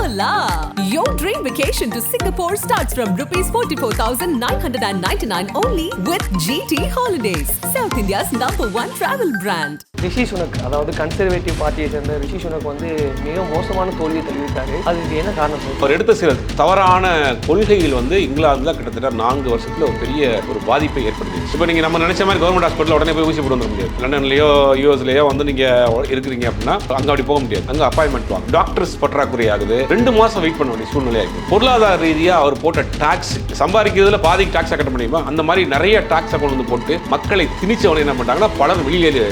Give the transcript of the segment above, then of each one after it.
Hola! Your dream vacation to Singapore starts from rupees 44,999 only with GT Holidays, South India's #1 travel brand. Rishi Sunak, அதாவது conservative பார்ட்டியை சேர்ந்த ரிஷி சுனக் வந்து மிக மோசமான தோல்வியை தழுவிட்டாரு. அதுக்கு என்ன காரணம்? அவர் எடுத்த சில தவறான கொள்கைகள் வந்து இங்கிலாந்துல கிட்டத்தட்ட 4 வருஷத்துல ஒரு பெரிய ஒரு பாதிப்பை ஏற்படுத்திடுச்சு. இப்போ நீங்க நம்ம நினைச்ச மாதிரி கவர்மெண்ட் ஹாஸ்பிட்டல் உடனே போய் ஊசி போட வந்துட முடியாது. லண்டன்லயோ யூஎஸ்லயோ வந்து நீங்க இருக்கிறீங்க அப்படின்னா அங்க அப்படி போக முடியாது. அங்க அப்பாயின்மெண்ட் வாங்க, டாக்டர்ஸ் பற்றாக்குறை ஆகுது, 2 மாசம் வெயிட் பண்ண வேண்டிய சூழ்நிலை ஆகுது. பொருளாதார ரீதியா அவர் போட்ட டாக்ஸ், சம்பாதிக்கிறதுல பாதிக்கு டாக்ஸ் கட்ட முடியுமா, அந்த மாதிரி நிறைய டாக்ஸை கொண்டு வந்து போட்டு மக்களை திணிச்சவனை என்ன பண்ணிட்டாங்கன்னா பலர் வெளியே.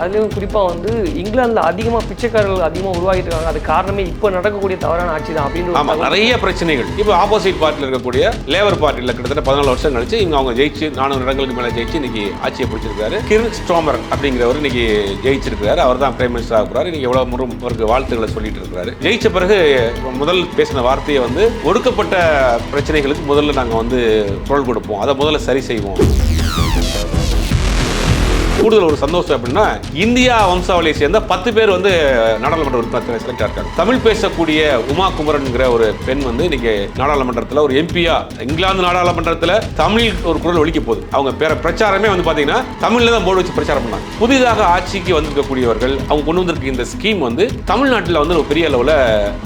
அதுலேயும் குறிப்பாக வந்து இங்கிலாந்தில் அதிகமாக பிச்சைக்காரர்கள் அதிகமாக உருவாகிட்டு இருக்காங்க. அது காரணமே இப்போ நடக்கக்கூடிய தவறான ஆட்சி தான் அப்படின்னு. ஆமாம், நிறைய பிரச்சனைகள். இப்போ ஆப்போசிட் பார்ட்டியில் இருக்கக்கூடிய லேபர் பார்ட்டியில் கிட்டத்தட்ட 14 வருஷம் கழிச்சு அவங்க ஜெயிச்சு 400 இடங்களுக்கு மேலே ஜெயிச்சு இன்னைக்கு ஆட்சியை பிடிச்சிருக்காரு. கிர் ஸ்டாமர் அப்படிங்கிறவர் இன்னைக்கு ஜெயிச்சிருக்காரு. அவர் தான் பிரைம் மினிஸ்டர் ஆகிறாரு. இன்னைக்கு எவ்வளவு முறை அவருக்கு வாழ்த்துக்களை சொல்லிட்டு இருக்காரு. ஜெயிச்ச பிறகு முதல் பேசின வார்த்தையை வந்து ஒடுக்கப்பட்ட பிரச்சனைகளுக்கு முதல்ல நாங்கள் வந்து குரல் கொடுப்போம், அதை முதல்ல சரி செய்வோம். கூடுதல் ஒரு சந்தோஷம் அப்படின்னா இந்தியா வம்சாவளியை சேர்ந்த 10 பேர் வந்து நாடாளுமன்ற உறுப்பினர் செலக்ட் ஆயிருக்காங்க. தமிழ் பேசக்கூடிய உமா குமரன்ங்கிற ஒரு பெண் வந்து இன்னைக்கு நாடாளுமன்றத்தில் ஒரு எம்பியா, இங்கிலாந்து நாடாளுமன்றத்தில் தமிழ் ஒரு குரல் ஒலிக்க போகுது. அவங்க பேர பிரச்சாரமே வந்து பாத்தீங்கன்னா தமிழ்ல தான் போர்டு வச்சு பிரச்சாரம் பண்ணாங்க. புதிதாக ஆட்சிக்கு வந்திருக்கக்கூடியவர்கள் அவங்க கொண்டு வந்திருக்க இந்த ஸ்கீம் வந்து தமிழ்நாட்டில் வந்து ஒரு பெரிய அளவில்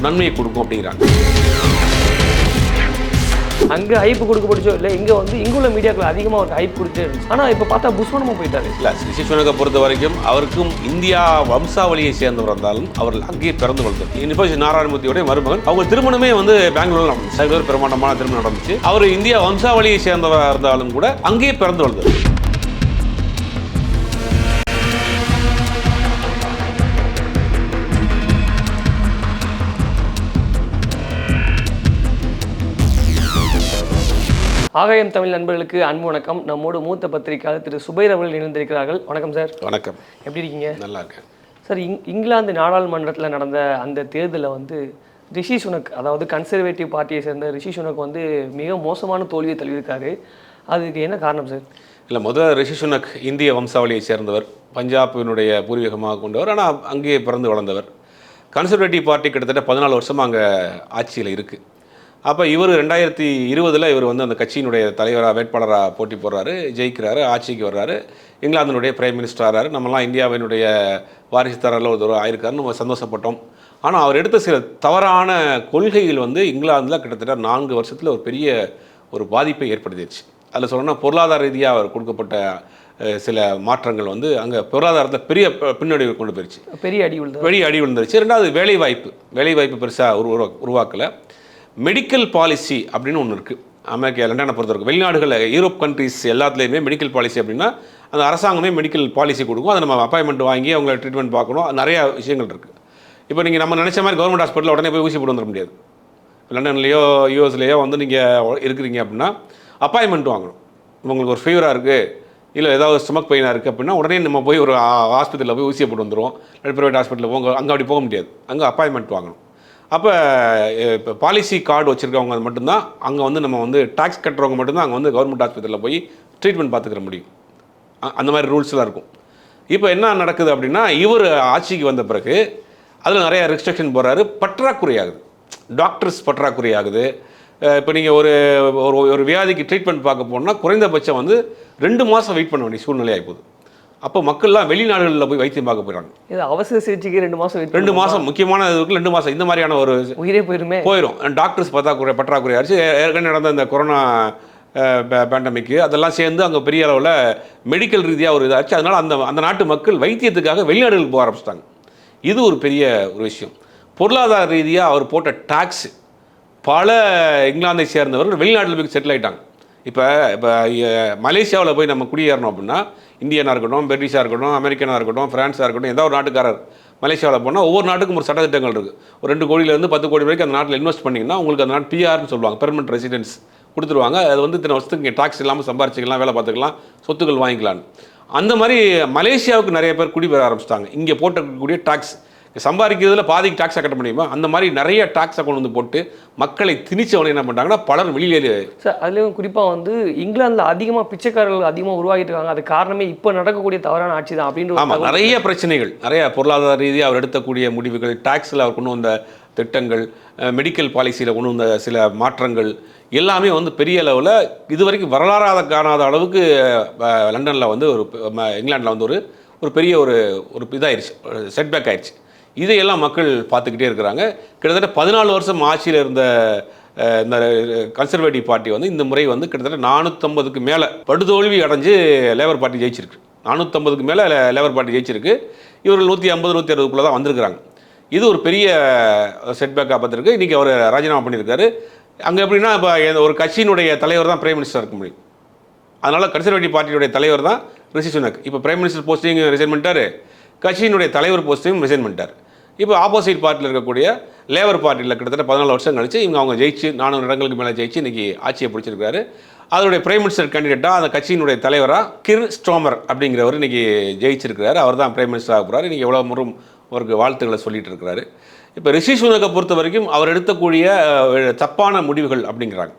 நன்மையை கொடுக்கும் அப்படிங்கிறாங்க. அங்கே ஹைப் கொடுக்கப்படிச்சோ இல்லை, இங்கே வந்து இங்குள்ள மீடியாக்கள் அதிகமாக ஒரு ஹைப் கொடுத்தே இருந்துச்சு. ஆனால் இப்போ பார்த்தா புஷ்வனமாக போயிட்டாரு. இல்லை, ரிஷி சுனக்கை பொறுத்த வரைக்கும் அவருக்கும் இந்தியா வம்சாவளியை சேர்ந்தவர் இருந்தாலும் அவர்கள் அங்கேயே பிறந்து வளர்ந்தார். இப்போ நாராயணமூர்த்தியோடைய மருமகன், அவங்க திருமணமே வந்து பெங்களூர்ல நடந்துச்சு. பிரமாண்டமான திருமணம் நடந்துச்சு. அவர் இந்தியா வம்சாவளியை சேர்ந்தவராக இருந்தாலும் கூட அங்கேயே பிறந்து வளர்ந்தார். ஆகாயம் தமிழ் நண்பர்களுக்கு அன்பு வணக்கம். நம்மோடு மூத்த பத்திரிகையாளர் திரு சுபைர் அவர்கள் இணைந்திருக்கிறார்கள். வணக்கம் சார். வணக்கம். எப்படி இருக்கீங்க? நல்லா இருக்கேன் சார். இங்கிலாந்து நாடாளுமன்றத்தில் நடந்த அந்த தேர்தலில் வந்து ரிஷி சுனக், அதாவது கன்சர்வேட்டிவ் பார்ட்டியை சேர்ந்த ரிஷி சுனக் வந்து மிக மோசமான தோல்வியை தழுவியிருக்காரு. அதுக்கு என்ன காரணம் சார்? இல்லை, முதல்ல ரிஷி சுனக் இந்திய வம்சாவளியை சேர்ந்தவர், பஞ்சாபினுடைய பூர்வீகமாக கொண்டவர், ஆனால் அங்கேயே பிறந்து வளர்ந்தவர். கன்சர்வேட்டிவ் பார்ட்டி கிட்டத்தட்ட 14 வருஷமாக அங்கே ஆட்சியில் இருக்குது. அப்போ இவர் 2020 இவர் வந்து அந்த கட்சியினுடைய தலைவராக வேட்பாளராக போட்டி போடுறாரு, ஜெயிக்கிறாரு, ஆட்சிக்கு வர்றாரு, இங்கிலாந்தினுடைய பிரைம் மினிஸ்டர் ஆகிறாரு. நம்மலாம் இந்தியாவினுடைய வாரிசுதாரில் ஒரு ஆயிருக்காருன்னு நம்ம சந்தோஷப்பட்டோம். ஆனால் அவர் எடுத்த சில தவறான கொள்கைகள் வந்து இங்கிலாந்தில் கிட்டத்தட்ட 4 வருஷத்தில் ஒரு பெரிய ஒரு பாதிப்பை ஏற்படுத்திடுச்சு. அதில் சொல்லணும்னா பொருளாதார ரீதியாக அவர் கொடுக்கப்பட்ட சில மாற்றங்கள் வந்து அங்கே பொருளாதாரத்தில் பெரிய பின்னடைவு கொண்டு போயிடுச்சு. பெரிய அடி விழுந்துருச்சு. ரெண்டாவது வேலைவாய்ப்பு பெருசாக உருவாக்கலை. மெடிக்கல் பாலிசி அப்படின்னு ஒன்று இருக்குது அமெரிக்கா, லண்டனை பொறுத்தவரைக்கும். வெளிநாடுகளில் யூரோப் கண்ட்ரிஸ் எல்லாத்துலேயுமே மெடிக்கல் பாலிசி அப்படின்னா அந்த அரசாங்கமே மெடிக்கல் பாலிசி கொடுக்கும். அதை நம்ம அப்பாயின்மெண்ட் வாங்கி அவங்கள ட்ரீட்மெண்ட் பார்க்கணும். நிறையா விஷயங்கள் இருக்குது. இப்போ நீங்கள் நம்ம நினச்ச மாதிரி கவர்மெண்ட் ஹாஸ்பிட்டலில் உடனே போய் ஊசி போட வந்துட முடியாது. லண்டன்லேயோ யூஎஸ்லேயோ வந்து நீங்கள் இருக்கிறீங்க அப்படின்னா அப்பாயின்மெண்ட் வாங்கணும். உங்களுக்கு ஒரு ஃபீவராக இருக்குது, இல்லை ஏதாவது ஸ்டொமக் பெயினாக இருக்குது அப்படின்னா உடனே நம்ம போய் ஒரு ஹாஸ்பிட்டலில் போய் ஊசியை போட்டு வந்துடுவோம். ப்ரைவேட் ஹாஸ்பிட்டலில் போங்க, அங்கே அப்படி போக முடியாது. அங்கே அப்பாயின்மெண்ட் வாங்கணும். அப்போ இப்போ பாலிசி கார்டு வச்சுருக்கவங்க மட்டும்தான் அங்கே வந்து நம்ம வந்து டாக்ஸ் கட்டுறவங்க மட்டும்தான் அங்கே வந்து கவர்மெண்ட் ஹாஸ்பிட்டலில் போய் ட்ரீட்மெண்ட் பார்த்துக்கிற முடியும். அந்த மாதிரி ரூல்ஸ்லாம் இருக்கும். இப்போ என்ன நடக்குது அப்படின்னா இவர் ஆட்சிக்கு வந்த பிறகு அதில் நிறையா ரெஸ்ட்ரிக்ஷன் போடுறாரு. பற்றாக்குறையாகுது, டாக்டர்ஸ் பற்றாக்குறையாகுது. இப்போ நீங்கள் ஒரு வியாதிக்கு ட்ரீட்மெண்ட் பார்க்க போனால் குறைந்தபட்சம் வந்து 2 மாதம் வெயிட் பண்ண வேண்டிய சூழ்நிலை ஆகிப்போகுது. அப்போ மக்கள்லாம் வெளிநாடுகளில் போய் வைத்தியம் பார்க்க போயிடறாங்க. இது அவசர சிகிச்சைக்கு 2 மாதம் முக்கியமான இதுக்கு 2 மாதம் இந்த மாதிரியான ஒரு உயிரே போயிடும். டாக்டர்ஸ் பற்றாக்குறை ஆச்சு. ஏற்கனவே நடந்த இந்த கொரோனா பேண்டமிக்கு அதெல்லாம் சேர்ந்து அங்கே பெரிய அளவில் மெடிக்கல் ரீதியாக ஒரு இதாச்சு. அதனால் அந்த நாட்டு மக்கள் வைத்தியத்துக்காக வெளிநாடுகளுக்கு போக ஆரம்பிச்சிட்டாங்க. இது ஒரு பெரிய ஒரு விஷயம். பொருளாதார ரீதியாக அவர் போட்ட டாக்ஸ் பல இங்கிலாந்தை சேர்ந்தவர்கள் வெளிநாட்டில் போய் செட்டில் ஆகிட்டாங்க. இப்போ மலேசியாவில் போய் நம்ம குடியேறணும் அப்படின்னா இந்தியனாக இருக்கட்டும், பிரிட்டிஷாக இருக்கட்டும், அமெரிக்கனாக இருக்கட்டும், ஃப்ரான்ஸாக இருக்கட்டும், ஏதாவது ஒரு நாட்டுக்காரர் மலேசியாவில் போனால் ஒவ்வொரு நாட்டுக்கும் ஒரு சட்டத்திட்டங்கள் இருக்குது. ஒரு 2 கோடியிலேருந்து 10 கோடி வரைக்கும் அந்த நாட்டில் இன்வெஸ்ட் பண்ணிங்கன்னா உங்களுக்கு அந்த நாட்டு பிஆர்னு சொல்லுவாங்க, பெர்மனன்ட் ரெசிடென்ஸ் கொடுத்துருவாங்க. அது வந்து இத்தனை வருஷத்துக்கு இங்கே டாக்ஸ் இல்லாமல் சம்பாரிச்சிக்கலாம், வேலை பார்த்துக்கலாம், சொத்துக்கள் வாங்கிக்கலான்னு. அந்த மாதிரி மலேசியாவுக்கு நிறைய பேர் குடிபெற ஆரம்பிச்சிட்டாங்க. இங்கே போட்டக்கூடிய டாக்ஸ் சம்பாதிக்கிறதுல பாதிக்கு டாக்ஸை கட்ட முடியுமா? அந்த மாதிரி நிறைய டாக்ஸை கொண்டு வந்து போட்டு மக்களை திணிச்சவனை என்ன பண்ணுறாங்கன்னா பலர் வெளியிலே. சார் அதுலேயும் குறிப்பாக வந்து இங்கிலாந்தில் அதிகமாக பிச்சைக்காரர்கள் அதிகமாக உருவாகிட்டு இருக்காங்க. அது காரணமே இப்போ நடக்கக்கூடிய தவறான ஆட்சி தான் அப்படின்ற. ஆமாம், நிறைய பிரச்சனைகள், நிறைய பொருளாதார ரீதியாக அவர் எடுக்கக்கூடிய முடிவுகள், டாக்ஸில் அவர் கொண்டு வந்த திட்டங்கள், மெடிக்கல் பாலிசியில் கொண்டு வந்த சில மாற்றங்கள் எல்லாமே வந்து பெரிய அளவில் இதுவரைக்கும் வரலாறாக காணாத அளவுக்கு லண்டனில் வந்து இங்கிலாண்டில் வந்து ஒரு பெரிய ஒரு இதாகிடுச்சு, செட்பேக் ஆயிடுச்சு. இதையெல்லாம் மக்கள் பார்த்துக்கிட்டே இருக்கிறாங்க. கிட்டத்தட்ட 14 வருஷம் ஆட்சியில் இருந்த இந்த கன்சர்வேட்டிவ் பார்ட்டி வந்து இந்த முறை வந்து கிட்டத்தட்ட 450க்கு மேலே படுதோல்வி அடைஞ்சு லேபர் பார்ட்டி ஜெயிச்சிருக்கு. 450க்கு மேலே லேபர் பார்ட்டி ஜெயிச்சிருக்கு. இவர்கள் 150 160க்குள்ளே தான் வந்திருக்கிறாங்க. இது ஒரு பெரிய செட்பேக்காக பார்த்துருக்கு. இன்றைக்கி அவர் ராஜினாமா பண்ணியிருக்காரு. அங்கே எப்படின்னா இப்போ ஒரு கட்சியினுடைய தலைவர் தான் பிரைம் மினிஸ்டர் இருக்க முடியும். அதனால் கன்சர்வேட்டிவ் பார்ட்டியுடைய தலைவர் தான் ரிஷி சுனக். இப்போ பிரைம் மினிஸ்டர் போஸ்டிங் ரிசைன் பண்ணிட்டார், கட்சியினுடைய தலைவர் போஸ்டிங் ரிசைன் பண்ணிட்டார். இப்போ ஆப்போசிட் பார்ட்டியில் இருக்கக்கூடிய லேபர் பார்ட்டியில் கிட்டத்தட்ட 14 வருஷம் கழிச்சு அவங்க ஜெயிச்சு 400 இடங்களுக்கு மேலே ஜெயிச்சு இன்றைக்கி ஆட்சியை பிடிச்சிருக்காரு. அதோடைய பிரைம் மினிஸ்டர் கேண்டிடேட்டாக அந்த கட்சியினுடைய தலைவராக கிர் ஸ்டோமர் அப்படிங்கிறவர் இன்றைக்கி ஜெயிச்சிருக்கிறாரு. அவர் தான் பிரைம் மினிஸ்டர் ஆக போகிறார். இன்றைக்கி எவ்வளோ முறை அவருக்கு வாழ்த்துக்களை சொல்லிட்டு இருக்கிறாரு. இப்போ ரிஷி சுனக்கை பொறுத்த வரைக்கும் அவர் எடுக்கக்கூடிய தப்பான முடிவுகள் அப்படிங்கிறாங்க.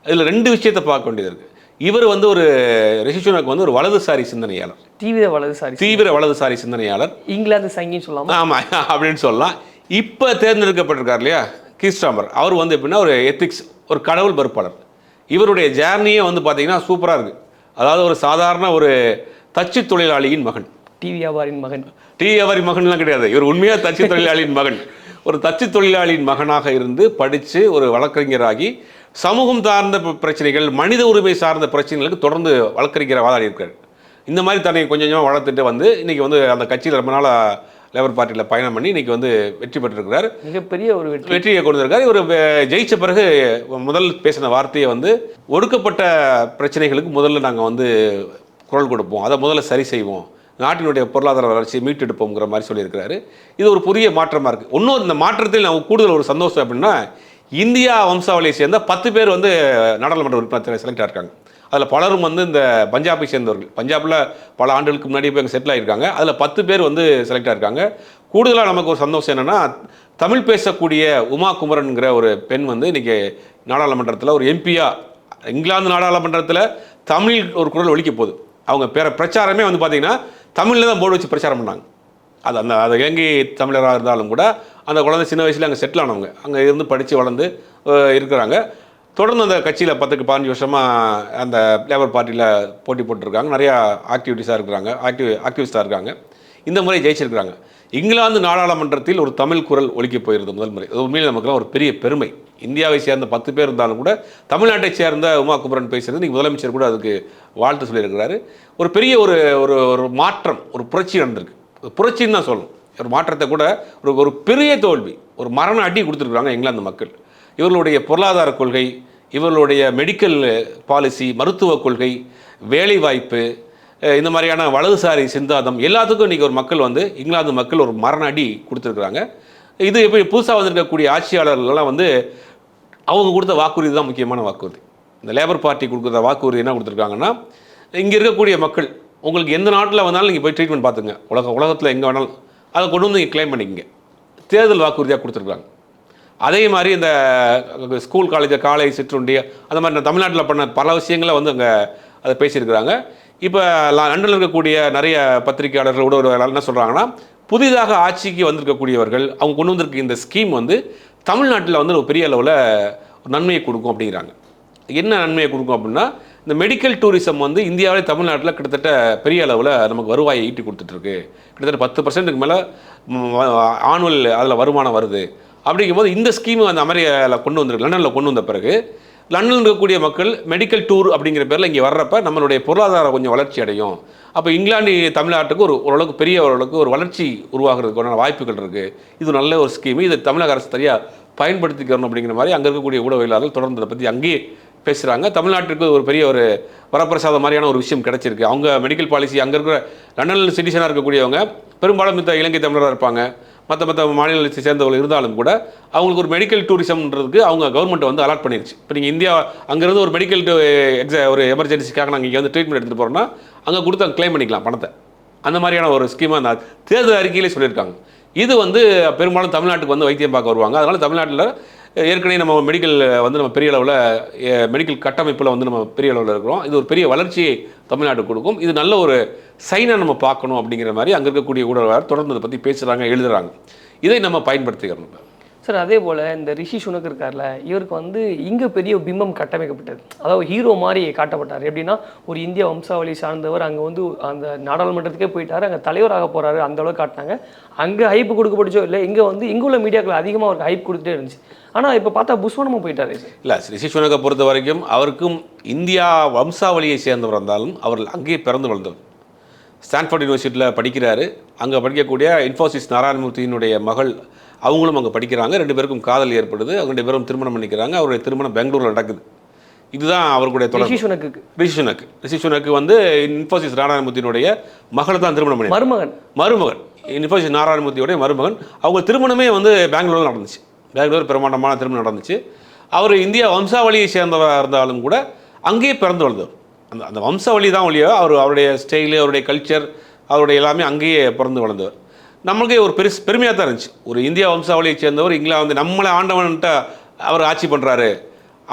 இதில் 2 விஷயத்தை பார்க்க வேண்டியது இருக்குது. இவர் வந்து ரிஷி சுனக் வந்து ஒரு வலதுசாரி சிந்தனையாளர், தீவிர வலதுசாரி சிந்தனையாளர். இங்கிலாந்து சங்கின்னு சொல்லலாம். ஆமாம், அப்படின்னு சொல்லலாம். இப்போ தேர்ந்தெடுக்கப்பட்டிருக்கார் இல்லையா கிர் ஸ்டாமர், அவர் வந்து எப்படின்னா ஒரு எத்திக்ஸ், ஒரு கடவுள் மறுப்பாளர். இவருடைய ஜேர்னியே வந்து பார்த்தீங்கன்னா சூப்பராக இருக்குது. அதாவது ஒரு சாதாரண ஒரு தச்சு தொழிலாளியின் மகன், டீ வியாபாரியின் மகன்லாம் கிடையாது. இவர் உண்மையாக தச்சு தொழிலாளியின் மகன். ஒரு தச்சு தொழிலாளியின் மகனாக இருந்து படித்து ஒரு வழக்கறிஞராகி சமூகம் சார்ந்த பிரச்சனைகள், மனித உரிமை சார்ந்த பிரச்சனைகளுக்கு தொடர்ந்து வழக்கறிஞர் வாதாடி இருக்கார். இந்த மாதிரி தன்னை கொஞ்சம் கொஞ்சமாக வளர்த்துட்டு வந்து இன்றைக்கி வந்து அந்த கட்சியில் ரொம்ப நாளாக லேபர் பார்ட்டியில் பயணம் பண்ணி இன்றைக்கி வந்து வெற்றி பெற்றிருக்கிறார். மிகப்பெரிய ஒரு வெற்றியை கொண்டு வந்திருக்கார். இவர் ஜெயித்த பிறகு முதல் பேசின வார்த்தையை வந்து ஒடுக்கப்பட்ட பிரச்சனைகளுக்கு முதல்ல நாங்கள் வந்து குரல் கொடுப்போம், அதை முதல்ல சரி செய்வோம், நாட்டினுடைய பொருளாதார வளர்ச்சியை மீட்டெடுப்போங்கிற மாதிரி சொல்லியிருக்கிறாரு. இது ஒரு புதிய மாற்றமாக இருக்குது. இன்னொரு இந்த மாற்றத்தில் நான் கூடுதல் ஒரு சந்தோஷம் அப்படின்னா, இந்தியா வம்சாவளியை சேர்ந்த 10 பேர் வந்து நாடாளுமன்ற உறுப்பினர் செலக்ட் ஆகிருக்காங்க. அதில் பலரும் வந்து இந்த பஞ்சாபை சேர்ந்தவர்கள், பஞ்சாபில் பல ஆண்டுகளுக்கு முன்னாடி போய் அங்கே செட்டில் ஆகியிருக்காங்க. அதில் 10 பேர் வந்து செலக்ட் ஆகிருக்காங்க. கூடுதலாக நமக்கு ஒரு சந்தோஷம் என்னென்னா, தமிழ் பேசக்கூடிய உமா குமரன்கிற ஒரு பெண் வந்து இன்றைக்கி நாடாளுமன்றத்தில் ஒரு எம்பியாக, இங்கிலாந்து நாடாளுமன்றத்தில் தமிழ் ஒரு குரல் ஒலிக்க போகுது. அவங்க பிரச்சாரமே வந்து பார்த்திங்கன்னா தமிழில் தான் போர்டு வச்சு பிரச்சாரம் பண்ணாங்க. அது இலங்கை தமிழராக இருந்தாலும் கூட அந்த குழந்தை சின்ன வயசில் அங்கே செட்டில் ஆனவங்க, அங்கே இருந்து படித்து வளர்ந்து இருக்கிறாங்க. தொடர்ந்து அந்த கட்சியில் 10-15 வருஷமாக அந்த லேபர் பார்ட்டியில் போட்டி போட்டுருக்காங்க. நிறையா ஆக்டிவிட்டிஸாக இருக்கிறாங்க, ஆக்டிவிஸ்டாக இருக்காங்க. இந்த முறை ஜெயிச்சிருக்கிறாங்க. இங்கிலாந்து நாடாளுமன்றத்தில் ஒரு தமிழ் குரல் ஒலிக்க போயிருது முதல் முறை. அது உண்மையில் நமக்குலாம் ஒரு பெரிய பெருமை. இந்தியாவை சேர்ந்த 10 பேர் இருந்தாலும் கூட தமிழ்நாட்டை சேர்ந்த உமா குமரன் பேசுகிறது இன்றைக்கி முதலமைச்சர் கூட அதுக்கு வாழ்த்து சொல்லியிருக்கிறாரு. ஒரு பெரிய ஒரு மாற்றம், ஒரு புரட்சி நடந்திருக்கு. புரட்சின்னு தான் சொல்லணும். ஒரு மாற்றத்தை கூட ஒரு பெரிய தோல்வி, ஒரு மரண அடி கொடுத்துருக்குறாங்க இங்கிலாந்து மக்கள். இவர்களுடைய பொருளாதார கொள்கை, இவர்களுடைய மெடிக்கல் பாலிசி, மருத்துவ கொள்கை, வேலைவாய்ப்பு, இந்த மாதிரியான வலதுசாரி சிந்தாந்தம் எல்லாத்துக்கும் இன்றைக்கி ஒரு மக்கள் வந்து இங்கிலாந்து மக்கள் ஒரு மரண அடி கொடுத்துருக்குறாங்க. இது எப்படி புதுசாக வந்திருக்கக்கூடிய ஆட்சியாளர்கள்லாம் வந்து அவங்க கொடுத்த வாக்குறுதி தான் முக்கியமான வாக்குறுதி. இந்த லேபர் பார்ட்டி கொடுக்குற வாக்குறுதி என்ன கொடுத்துருக்காங்கன்னா, இங்கே இருக்கக்கூடிய மக்கள் உங்களுக்கு எந்த நாட்டில் வந்தாலும் நீங்கள் போய் ட்ரீட்மெண்ட் பார்த்துங்க, உலகத்தில் எங்கே வேணாலும் அதை கொண்டு வந்து நீங்கள் கிளைம் பண்ணிக்கங்க, தேர்தல் வாக்குறுதியாக கொடுத்துருக்காங்க. அதே மாதிரி இந்த ஸ்கூல் காலை சிற்றுண்டி அந்த மாதிரி தமிழ்நாட்டில் பண்ண பல விஷயங்களை வந்து அங்கே அதை பேசியிருக்கிறாங்க. இப்போ லண்டனில் இருக்கக்கூடிய நிறைய பத்திரிகையாளர்கள் ஊடகங்கள் என்ன சொல்கிறாங்கன்னா, புதிதாக ஆட்சிக்கு வந்திருக்கக்கூடியவர்கள் அவங்க கொண்டு வந்திருக்க இந்த ஸ்கீம் வந்து தமிழ்நாட்டில் வந்து ஒரு பெரிய அளவில் நன்மையை கொடுக்கும் அப்படிங்கிறாங்க. என்ன நன்மையை கொடுக்கும் அப்படின்னா, இந்த மெடிக்கல் டூரிசம் வந்து இந்தியாவிலே தமிழ்நாட்டில் கிட்டத்தட்ட பெரிய அளவில் நமக்கு வருவாயை ஈட்டி கொடுத்துட்ருக்கு. கிட்டத்தட்ட 10% மேலே ஆனுவல் அதில் வருமானம் வருது. அப்படிங்கும்போது இந்த ஸ்கீம் அந்த அமெரிக்காவில் கொண்டு வந்திருக்கு, லண்டனில் கொண்டு வந்த பிறகு லண்டனில் இருக்கக்கூடிய மக்கள் மெடிக்கல் டூர் அப்படிங்கிற பேரில் இங்கே வர்றப்ப நம்மளுடைய பொருளாதாரம் கொஞ்சம் வளர்ச்சி அடையும். அப்போ இங்கிலாந்து தமிழ்நாட்டுக்கு ஓரளவுக்கு பெரிய ஓரளவுக்கு ஒரு வளர்ச்சி உருவாகிறதுக்கான வாய்ப்புகள் இருக்குது. இது நல்ல ஒரு ஸ்கீமு, இதை தமிழக அரசு சரியாக பயன்படுத்திக்கணும் அப்படிங்கிற மாதிரி அங்கே இருக்கக்கூடிய ஊடகவியலாளர்கள் தொடர்ந்து அதை பற்றி அங்கேயே பேசுகிறாங்க. தமிழ்நாட்டுக்கு ஒரு பெரிய ஒரு வரப்பிரசாதம் மாதிரியான ஒரு விஷயம் கிடச்சிருக்கு. அவங்க மெடிக்கல் பாலிசி அங்கே இருக்கிற லண்டனில் சிட்டிசனாக இருக்கக்கூடியவங்க பெரும்பாலும் இந்த இலங்கை தமிழராக இருப்பாங்க, மற்ற மாநிலத்தை சேர்ந்தவர்கள் இருந்தாலும் கூட அவங்களுக்கு ஒரு மெடிக்கல் டூரிசம்ன்றதுக்கு அவங்க கவர்மெண்ட் வந்து அலாட் பண்ணிருச்சு. இப்போ நீங்கள் இந்தியா அங்கேருந்து ஒரு மெடிக்கல் ஒரு எமர்ஜென்சிக்காக நாங்கள் இங்கே வந்து ட்ரீட்மெண்ட் எடுத்துகிட்டு போகிறோம்னா அங்கே கொடுத்து அங்கே கிளைம் பண்ணிக்கலாம் பணத்தை. அந்த மாதிரியான ஒரு ஸ்கீமாக அந்த தேர்தல் அறிக்கையிலே சொல்லியிருக்காங்க. இது வந்து பெரும்பாலும் தமிழ்நாட்டுக்கு வந்து வைத்தியம் பார்க்க வருவாங்க. அதனால் தமிழ்நாட்டில் ஏற்கனவே நம்ம மெடிக்கல் வந்து நம்ம பெரிய அளவில் மெடிக்கல் கட்டமைப்பில் வந்து நம்ம பெரிய அளவில் இருக்கிறோம். இது ஒரு பெரிய வளர்ச்சியை தமிழ்நாட்டுக்கு கொடுக்கும். இது நல்ல ஒரு சைனாக நம்ம பார்க்கணும் அப்படிங்கிற மாதிரி அங்கே இருக்கக்கூடிய ஊடகங்கள் தொடர்ந்து அதை பற்றி பேசுகிறாங்க, எழுதுகிறாங்க. இதை நம்ம பயன்படுத்திக்கிறோம். சார் அதே போல் இந்த ரிஷி சுனக் இருக்கார்ல, இவருக்கு வந்து இங்கே பெரிய பிம்பம் கட்டமைக்கப்பட்டது. அதாவது ஹீரோ மாதிரி காட்டப்பட்டார். எப்படின்னா ஒரு இந்திய வம்சாவளி சார்ந்தவர் அங்கே வந்து அந்த நாடாளுமன்றத்துக்கே போயிட்டார், அங்கே தலைவராக போகிறாரு, அந்த அளவுக்கு காட்டினாங்க. அங்கே ஹைப் கொடுக்கப்பட்டுச்சோ இல்லை, இங்கே வந்து இங்கே உள்ள மீடியாக்கள் அதிகமாக அவருக்கு ஹைப் கொடுத்துட்டே இருந்துச்சு. ஆனால் இப்போ பார்த்தா புஸ்வானமாக போயிட்டாரு. இல்லை, ரிஷி சுனக்கை பொறுத்த வரைக்கும் அவருக்கும் இந்தியா வம்சாவளியை சேர்ந்தவர் இருந்தாலும் அவர்கள் அங்கேயே பிறந்து வளர்ந்தவர். ஸ்டான்ஃபோர்ட் யூனிவர்சிட்டியில் படிக்கிறாரு. அங்கே படிக்கக்கூடிய இன்ஃபோசிஸ் நாராயணமூர்த்தியினுடைய மகள் அவங்களும் அங்கே படிக்கிறாங்க. 2 பேருக்கும் காதல் ஏற்படுது. அவங்க 2 பேரும் திருமணம் பண்ணிக்கிறாங்க. அவருடைய திருமணம் பெங்களூரில் நடக்குது. இதுதான் அவர்களுடைய தொடர்பு. ரிஷி சுனக்கு வந்து இன்ஃபோசிஸ் நாராயணமூர்த்தியினுடைய மகளை தான் திருமணம் பண்ணி மருமகன் இன்ஃபோசிஸ் நாராயணமூர்த்தியோடைய மருமகன். அவங்க திருமணமே வந்து பெங்களூரில் நடந்துச்சு. பெங்களூர் பிரமாண்டமான திருமணம் நடந்துச்சு. அவர் இந்தியா வம்சாவளியை சேர்ந்தவராக இருந்தாலும் கூட அங்கேயே பிறந்து வளர்ந்தவர். அந்த வம்சாவளி தான் ஒழியோ அவருடைய ஸ்டைலு, அவருடைய கல்ச்சர், அவருடைய எல்லாமே அங்கேயே பிறந்து வளர்ந்தவர். நம்மளுக்கே ஒரு பெருமையாக தான் இருந்துச்சு. ஒரு இந்தியா வம்சாவளியை சேர்ந்தவர் இங்கிலாந்து வந்து நம்மளை ஆண்டவன்ட்ட அவர் ஆட்சி பண்ணுறாரு,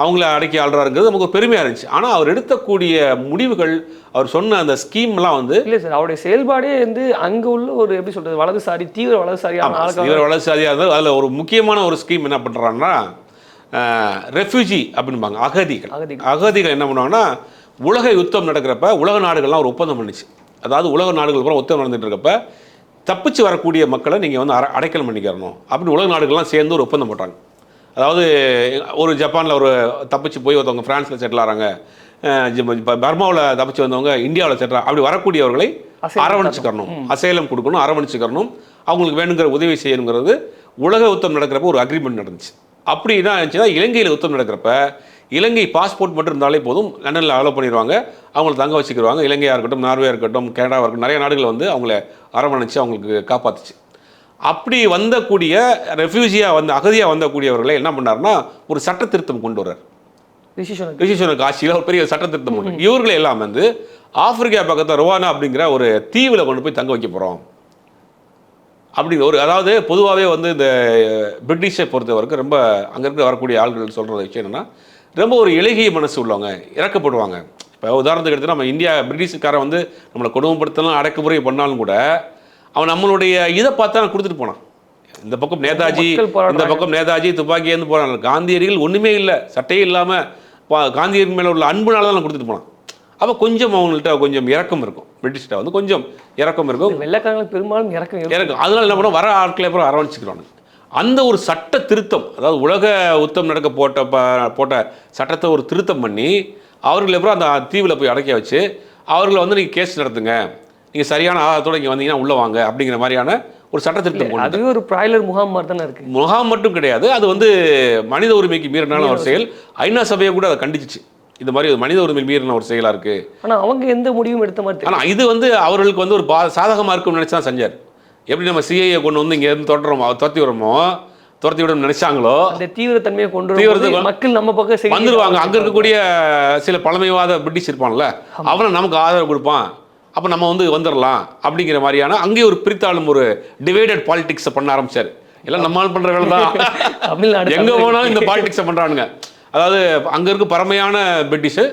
அவங்கள அடக்கி ஆள்றாருங்கிறது நமக்கு ஒரு பெருமையாக இருந்துச்சு. ஆனால் அவர் எடுக்கக்கூடிய முடிவுகள், அவர் சொன்ன அந்த ஸ்கீம்லாம் வந்து இல்லை சார், அவருடைய செயல்பாடே வந்து அங்கே உள்ள ஒரு எப்படி சொல்கிறது வலதுசாரி, தீவிர வலதுசாரியாக இருந்தது. அதில் ஒரு முக்கியமான ஒரு ஸ்கீம் என்ன பண்ணுறாங்கன்னா, ரெஃப்யூஜி அப்படின்பாங்க, அகதிகள் என்ன பண்ணுவாங்கன்னா, உலக யுத்தம் நடக்கிறப்ப உலக நாடுகள்லாம் ஒரு ஒப்பந்தம் பண்ணிச்சு. அதாவது உலக நாடுகள் பூரா ஒத்தம் நடந்துட்டு இருக்கப்ப தப்பிச்சு வரக்கூடிய மக்களை நீங்கள் வந்து அடைக்கலம் பண்ணிக்கிறணும் அப்படின்னு உலக நாடுகள்லாம் சேர்ந்து ஒரு ஒப்பந்தம் போட்டாங்க. அதாவது ஒரு ஜப்பானில் ஒரு தப்பிச்சு போய் ஒருத்தவங்க ஃப்ரான்ஸில் செட்டில் ஆகிறாங்க, பர்மாவில் தப்பிச்சு வந்தவங்க இந்தியாவில் செட்டில், அப்படி வரக்கூடியவர்களை அரவணைச்சிக்கணும், அசைலம் கொடுக்கணும், அரவணைச்சிக்கணும், அவங்களுக்கு வேணுங்கிற உதவி செய்யணுங்கிறது உலக யுத்தம் நடக்கிறப்ப ஒரு அக்ரிமெண்ட் நடந்துச்சு. அப்படி என்ன இருந்துச்சுன்னா, இலங்கையில் யுத்தம் நடக்கிறப்ப இலங்கை பாஸ்போர்ட் மட்டும் இருந்தாலே போதும், லண்டனில் அலோவ் பண்ணிடுவாங்க, அவங்கள தங்க வச்சுக்கிடுவாங்க. இலங்கையாக இருக்கட்டும், நார்வேயாக இருக்கட்டும், கனடாவாக இருக்கட்டும், நிறைய நாடுகள் வந்து அவங்கள அரவணைச்சு அவங்களுக்கு காப்பாற்றுச்சு. அப்படி வந்தக்கூடிய ரெஃப்யூஜியாக வந்து அகதியாக வந்தக்கூடியவர்களை என்ன பண்ணாருன்னா ஒரு சட்ட திருத்தம் கொண்டு வர்றார். ரிஷி சுனக் ஆட்சியில் ஒரு பெரிய சட்ட திருத்தம் கொண்டு இவர்களை எல்லாம் வந்து ஆப்பிரிக்கா பக்கத்தில் ருவானா அப்படிங்கிற ஒரு தீவில் கொண்டு போய் தங்க வைக்க போகிறோம் அப்படிங்கிற ஒரு, அதாவது பொதுவாகவே வந்து இந்த பிரிட்டிஷை பொறுத்தவரைக்கும் ரொம்ப அங்கே இருக்க வரக்கூடிய ஆள்கள் சொல்கிற விஷயம் என்னென்னா, ரொம்ப ஒரு இலகிய மனசு உள்ளவங்க, இறக்கப்படுவாங்க. இப்போ உதாரணத்துக்கு எடுத்து நம்ம இந்தியா பிரிட்டிஷ்காரன் வந்து நம்மளை கொடுமைப்படுத்தலாம், அடக்குமுறை பண்ணாலும் கூட அவன் நம்மளுடைய இதை பார்த்தா கொடுத்துட்டு போனான். இந்த பக்கம் நேதாஜி, இந்த பக்கம் நேதாஜி துப்பாக்கியேருந்து போனாங்க. காந்தியடிகள் ஒன்றுமே இல்லை, சட்டையே இல்லாமல் காந்தியடிகள் மேலே உள்ள அன்புனால தான் கொடுத்துட்டு போனான். அப்போ கொஞ்சம் அவங்கள்ட்ட கொஞ்சம் இறக்கம் இருக்கும், பிரிட்டிஷ்கிட்ட வந்து கொஞ்சம் இறக்கம் இருக்கும். வெள்ளைக்காரங்களுக்கு பெரும்பாலும் இறக்கம். அதனால என்ன பண்ண வர ஆட்களை அப்புறம் அரவணைச்சிக்கிறாங்க. அந்த ஒரு சட்ட திருத்தம், அதாவது உலக யுத்தம் நடக்க போட்ட சட்டத்தை ஒரு திருத்தம் பண்ணி அவர்களை அப்புறம் அந்த தீவில் போய் அடக்க வச்சு அவர்களை வந்து நீங்கள் கேஸ் நடத்துங்க, நீங்கள் சரியான ஆதாரத்தோடு இங்கே வந்தீங்கன்னா உள்ளே வாங்க அப்படிங்கிற மாதிரியான ஒரு சட்ட திருத்தம் கொண்டு. அதுவே ஒரு பிராய்லர் முகாம் மாதிரி தானே இருக்குது. முகாம் மட்டும் கிடையாது, அது வந்து மனித உரிமைக்கு மீறினால ஒரு செயல். ஐநா சபையை கூட அதை கண்டிச்சிச்சு, இந்த மாதிரி மனித உரிமை மீறின ஒரு செயலாக இருக்குது. ஆனால் அவங்க எந்த முடிவும் எடுத்த மாதிரி. ஆனால் இது வந்து அவர்களுக்கு வந்து ஒரு சாதகமாக இருக்கும்னு நினச்சி தான் செஞ்சார். எப்படி நம்ம சிஐஏ கொண்டு வந்து இங்கே இருந்து துரத்தி விட நினைச்சாங்களோ, அந்த தீவிரத்தன்மையை கொண்டு மக்கள் நம்ம பக்கம் வந்துருவாங்க. அங்கே இருக்கக்கூடிய சில பழமைவாத பிரிட்டிஷ் இருப்பான்ல, அவனை நமக்கு ஆதரவு கொடுப்பான், அப்போ நம்ம வந்து வந்துடலாம் அப்படிங்கிற மாதிரியான அங்கேயே ஒரு பிரித்தாளும் ஒரு டிவைடட் பாலிடிக்ஸை பண்ண ஆரம்பிச்சார். எல்லாம் நம்மால் பண்ணுற வேலை தான், எங்கே போனாலும் இந்த பாலிடிக்ஸை பண்ணுறானுங்க. அதாவது அங்கே இருக்க பரமையான பிரிட்டிஷு,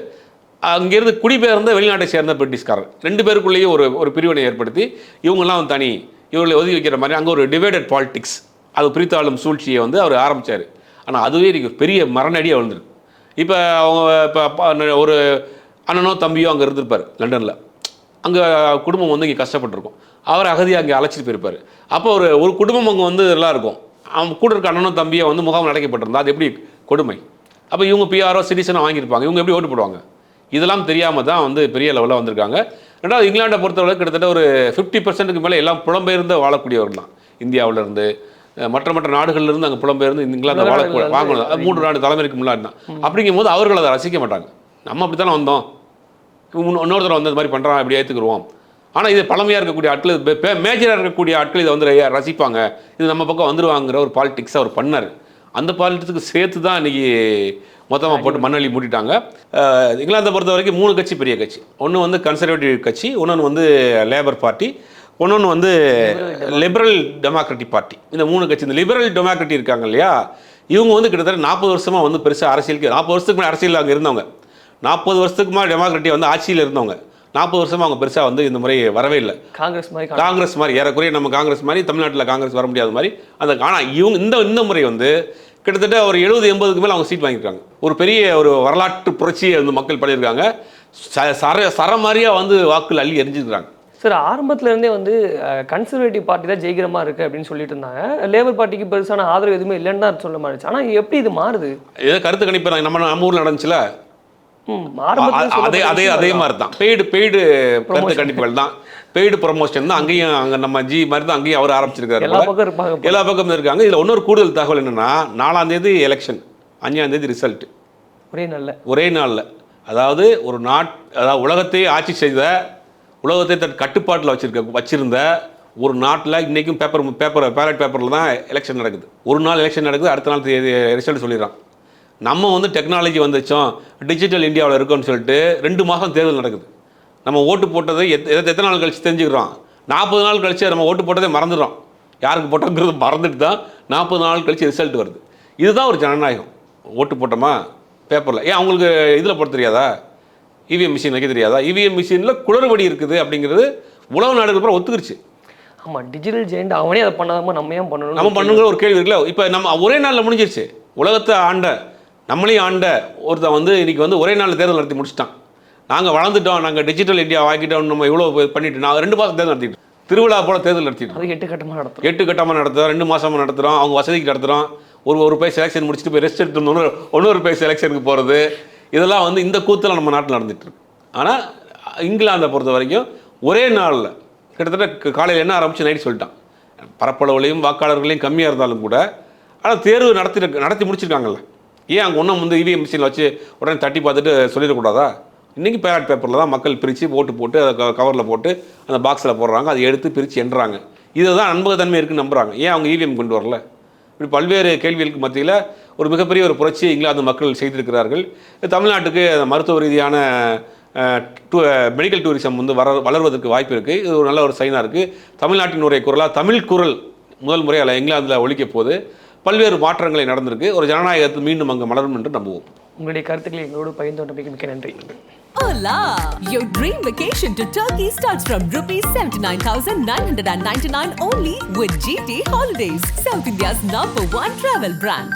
அங்கேருந்து குடிபெயர்ந்த வெளிநாட்டை சேர்ந்த பிரிட்டிஷ்காரர், 2 பேருக்குள்ளேயே ஒரு பிரிவினை ஏற்படுத்தி இவங்கெல்லாம் தனி, இவர்களை ஒதுக்கி வைக்கிற மாதிரி அங்கே ஒரு டிவைடட் பாலிடிக்ஸ், அது பிரித்தாளும் சூழ்ச்சியை வந்து அவர் ஆரம்பித்தார். ஆனால் அதுவே இன்றைக்கி பெரிய மரணடியாக விழுந்துருக்கு. இப்போ அவங்க இப்போ ஒரு அண்ணனோ தம்பியோ அங்கே இருந்திருப்பார் லண்டனில், அங்கே குடும்பம் வந்து இங்கே கஷ்டப்பட்டுருக்கும், அவர் அகதியாக அங்கே அழைச்சிட்டு போயிருப்பார். அப்போ ஒரு குடும்பம் அங்கே வந்து எல்லாம் இருக்கும், அவங்க கூட இருக்க அண்ணனோ தம்பியை வந்து முகாம் அடைக்கப்பட்டிருந்தா அது எப்படி கொடுமை. அப்போ இவங்க பிஆரோ சிட்டிசனாக வாங்கியிருப்பாங்க, இவங்க எப்படி ஓட்டு போடுவாங்க? இதெல்லாம் தெரியாமல் தான் வந்து பெரிய லெவலில் வந்திருக்காங்க. ரெண்டாவது இங்கிலாண்டை பொறுத்தவரை கிட்டத்தட்ட ஒரு 50% மேலே எல்லாம் புலம்பெயர்ந்து வாழக்கூடியவர் தான். இந்தியாவிலேருந்து மற்ற நாடுகள்லேருந்து அங்கே புலம்பெயர்ந்து இங்கிலாந்து வாங்கணும். 3 நாடு தலைமைக்கு முன்னாடி தான். அப்படிங்கும் போது அவர்கள் அதை ரசிக்க மாட்டாங்க. நம்ம அப்படி தானே வந்தோம், இன்னொருத்தர் வந்து இந்த மாதிரி பண்ணுறான், இப்படி ஏற்றுக்குருவோம். ஆனால் இது பழமையாக இருக்கக்கூடிய ஆட்கள், மேஜராக இருக்கக்கூடிய ஆட்கள் இதை வந்து ரசிப்பாங்க, இது நம்ம பக்கம் வந்துடுவாங்கிற ஒரு பாலிடிக்ஸை அவர் பண்ணார். அந்த பாலிடிக்ஸுக்கு சேர்த்து தான் இன்றைக்கி மொத்தமாக போட்டு மண்ணள்ளி மூட்டிட்டாங்க. இங்கிலாந்தை பொறுத்த வரைக்கும் 3 கட்சி பெரிய கட்சி. ஒன்று வந்து கன்சர்வேட்டிவ் கட்சி, இன்னொன்று வந்து லேபர் பார்ட்டி, இன்னொன்று வந்து லிபரல் டெமோக்ராட்டிக் பார்ட்டி. இந்த 3 கட்சி, இந்த லிபரல் டெமோக்ராட்டி இருக்காங்க இல்லையா, இவங்க வந்து கிட்டத்தட்ட 40 வருஷமாக வந்து பெருசாக அரசியலுக்கு 40 வருஷத்துக்கு முன்னாடி அரசியல் அங்கே இருந்தவங்க, 40 வருஷத்துக்கு முன்னாடி டெமோக்ராட்டி வந்து ஆட்சியில் இருந்தவங்க. 40 வருஷமாக அவங்க பெருசாக வந்து இந்த முறை வரவே இல்லை. காங்கிரஸ் மாதிரி ஏறக்குறைய நம்ம காங்கிரஸ் மாதிரி தமிழ்நாட்டில் காங்கிரஸ் வர முடியாத மாதிரி அந்த. ஆனால் இவங்க இந்த முறை வந்து கிட்டத்தட்ட ஒரு 70-80க்கு மேலே அவங்க சீட் வாங்கியிருக்காங்க. ஒரு பெரிய ஒரு வரலாற்று புரட்சியை வந்து மக்கள் பண்ணியிருக்காங்க. சரமாரியாக வந்து வாக்குகள் அள்ளி எரிஞ்சிருக்கிறாங்க. சார், ஆரம்பத்துல இருந்தே வந்து கன்சர்வேட்டிவ் பார்ட்டி தான் ஜெயிக்கிறமா இருக்கு அப்படின்னு சொல்லிட்டு இருந்தாங்க. லேபர் பார்ட்டிக்கு பெருசான ஆதரவு எதுவுமே இல்லைன்னு தான் சொல்ல மாதிரி. ஆனால் எப்படி இது மாறுது? ஏதோ கருத்து கணிப்பு நம்ம ஊரில் நடந்துச்சுல, அதே மாதிரி தான். பெய்டு கருத்து கணிப்புகள் தான், பெய்டு ப்ரொமோஷன் தான். அங்கேயும் அங்கே நம்ம ஜி மாதிரி தான் அங்கேயும் அவர் ஆரம்பிச்சிருக்காரு. எல்லா பக்கம் இருக்காங்க. இதில் இன்னொரு கூடுதல் தகவல் என்னன்னா, 4ஆம் தேதி எலெக்ஷன், 5ஆம் தேதி ரிசல்ட். ஒரே நாளில். அதாவது அதாவது உலகத்தையே ஆட்சி செய்த, உலகத்தை தன் கட்டுப்பாட்டில் வச்சிருந்த ஒரு நாட்டில் இன்றைக்கும் பேலட் பேப்பரில் தான் எலெக்ஷன் நடக்குது. ஒரு நாள் எலெக்ஷன் நடக்குது, அடுத்த நாள் ரிசல்ட் சொல்லிடுறான். நம்ம வந்து டெக்னாலஜி வந்துச்சோம், டிஜிட்டல் இந்தியாவில் இருக்கோம்னு சொல்லிட்டு 2 மாதம் தேர்தல் நடக்குது. நம்ம ஓட்டு போட்டதை எத்தனை நாள் கழிச்சு தெரிஞ்சுக்கிறோம்? 40 நாள் கழிச்சு நம்ம ஓட்டு போட்டதே மறந்துடுறோம். யாருக்கு போட்டோங்கிறது மறந்துட்டு தான் 40 நாள் கழிச்சு ரிசல்ட் வருது. இதுதான் ஒரு ஜனநாயகம். ஓட்டு போட்டோமா பேப்பரில், ஏன் அவங்களுக்கு இதில் போட தெரியாதா? இவிஎம் மிஷின் வைக்க தெரியாதா? இவிஎம் மிஷினில் குளறுபடி இருக்குது அப்படிங்கிறது உலக நாடுகள் பூரா ஒத்துக்கிருச்சு. ஆமாம், டிஜிட்டல் ஜெயண்ட் அவனே அதை பண்ணாமல் நம்ம ஏன் பண்ணணும்? நம்ம பண்ணுங்கிற ஒரு கேள்வி இருக்குல்ல. இப்போ நம்ம ஒரே நாளில் முடிஞ்சிருச்சு. உலகத்தை நம்மளையும் ஆண்ட ஒருத்தன் வந்து இன்னைக்கு வந்து ஒரே நாளில் தேர்தல் நடத்தி முடிச்சிட்டான். நாங்கள் வளர்ந்துட்டோம், நாங்கள் டிஜிட்டல் இந்தியா ஆக்கிட்டோம், நம்ம இவ்வளோ பண்ணிட்டு நான் 2 மாதம் தேர்தல் நடத்திட்டோம். திருவிழா போல தேர்தல் நடத்திட்டோம். அது 8 கட்டமாக நடத்துகிறோம், 2 மாதமாக நடத்துகிறோம். அவங்க வசதிக்கு நடத்துகிறோம். ஒரு பேர் செலெக்ஷன் முடிச்சுட்டு போய் ரெஸ்ட் எடுத்து இன்னொரு பேர் செலெக்ஷனுக்கு போகிறது, இதெல்லாம் வந்து இந்த கூத்தில் நம்ம நாட்டில் நடந்துட்டு இருக்கு. ஆனால் இங்கிலாந்தை பொறுத்த வரைக்கும் ஒரே நாளில் கிட்டத்தட்ட காலையில் என்ன ஆரம்பிச்சு நைட்டு சொல்லிட்டான். பரப்பளவுலையும் வாக்காளர்களையும் கம்மியாக இருந்தாலும் கூட, ஆனால் தேர்வு நடத்தி முடிச்சிருக்காங்கல்ல. ஏன் அங்கே ஒன்றும் வந்து இவிஎம் மிஷினில் வச்சு உடனே தட்டி பார்த்துட்டு சொல்லிடக்கூடாதா? இன்றைக்கி பேலட் பேப்பரில் தான் மக்கள் பிரித்து ஓட்டு போட்டு அதை கவரில் போட்டு அந்த பாக்ஸில் போடுறாங்க, அதை எடுத்து பிரித்து எண்ணுறாங்க. இதை தான் நம்பகத்தன்மை இருக்குன்னு நம்புகிறாங்க. ஏன் அவங்க இவிஎம் கொண்டு வரல? இப்படி பல்வேறு கேள்விகளுக்கு மத்தியில் ஒரு மிகப்பெரிய ஒரு புரட்சி இங்கிலாந்து மக்கள் செய்திருக்கிறார்கள். தமிழ்நாட்டுக்கு மருத்துவ ரீதியான மெடிக்கல் டூரிசம் வந்து வளர்வதற்கு வாய்ப்பு இருக்குது. இது ஒரு நல்ல ஒரு சைனாக இருக்குது. தமிழ்நாட்டினுடைய குரலாக தமிழ் குரல் முதல் முறையாக இங்கிலாந்தில் ஒழிக்க போது பல்வேறு மாற்றங்களை நடந்திருக்கு. ஒரு ஜனநாயகத்தை மீண்டும் அங்கே மலரும் என்று நம்புவோம். உங்களுடைய கருத்துக்களை எங்களோடு பகிர்ந்து மிக்க நன்றி. Hola! Your dream vacation to Turkey starts from rupees 79,999 only with GT Holidays, South India's #1 travel brand.